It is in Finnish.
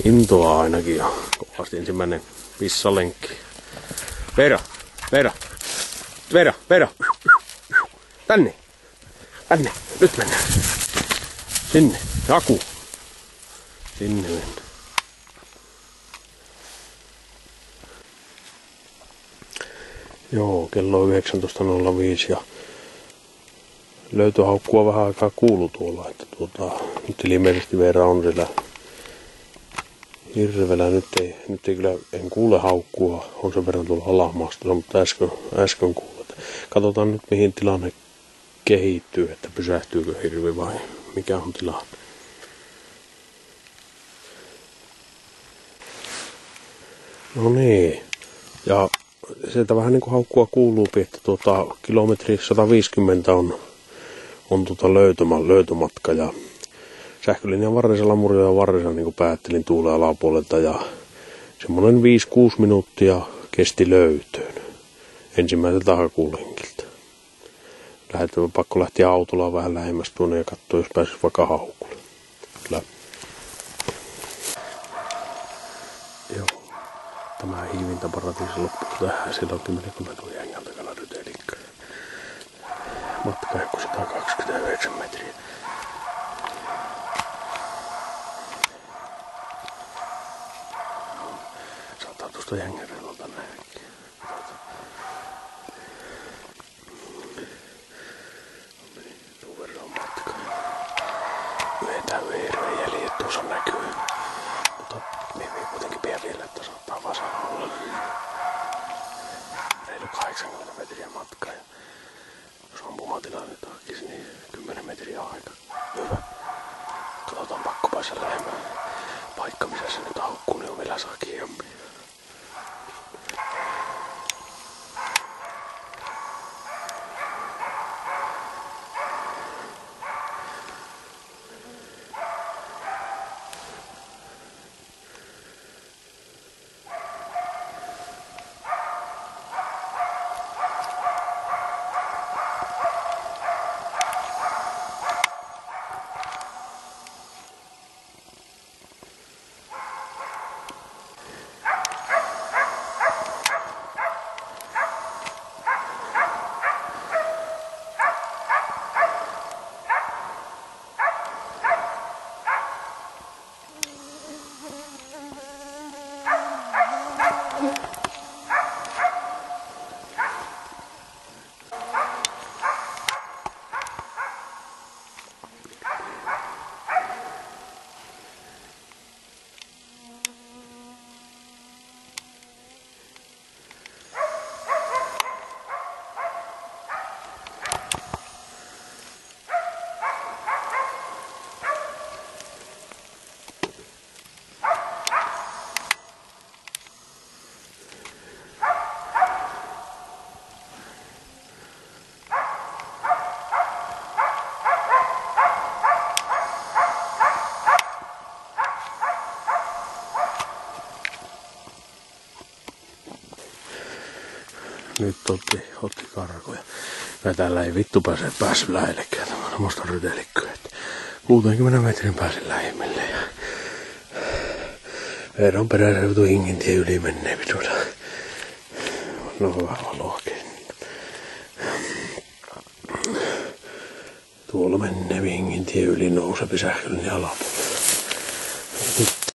Intoa ainakin jo. Kovasti ensimmäinen pissalenkki. Vera, Vera, Vera, Vera. Tänne. Tänne. Nyt mennään. Sinne. Aku. Sinne mennään. Joo, kello on 19.05 ja löytöhaukkua vähän aikaa kuuluu tuolla, että nyt ilmeisesti Veera on siellä hirvellä. Nyt ei kyllä, en kuule haukkua, on sen verran tuolla alamaastossa, mutta äsken kuulet. Katsotaan nyt mihin tilanne kehittyy, että pysähtyykö hirvi vai mikä on tilanne. No niin, ja sieltä vähän niin kuin haukkua kuuluu, että kilometri 150 on löytömatka ja sähkölinjan varrisella murjoja varressa niin kuin päättelin tuulen alapuolelta ja semmoinen 5-6 minuuttia kesti löytöön ensimmäiseltä hakulenkiltä. Pakko lähteä autolla vähän lähemmäs tuonne ja katsoa, jos pääsisi vaikka haukulle. Kyllä. Joo. Tämä hiivintäparatiisi loppuu tähän. Siellä on 10 metrin jängän takana rytelikköä. Matka joku 129 metriä. Saattaa tuosta jängärelolta nähdäkin. Tuon verran matka. Yhdetään vihreän jäljet tuossa näkyy. Mutta minä kuitenkin pidän vielä, että saattaa vasara olla. Reilu 80 metriä matkaa. Ja jos ampumatilanne hakisi, niin 10 metriä aika. Hyvä. Katsotaan, pakko päästä lähemmään. Paikka, missä se nyt haukkuu, niin on vielä sakiampi. Nyt otti karkoja. Ja täällä ei vittu päässyt lähellekään tämmönen musta rytelikkö. 60 metrin pääsin lähimmille. Ja Veeran peräseutu Hingintie yli menee vituilla. No hyvä valoakin. Tuolla menee Hingintie yli nousepi sähkölinjan alapuolella. Nyt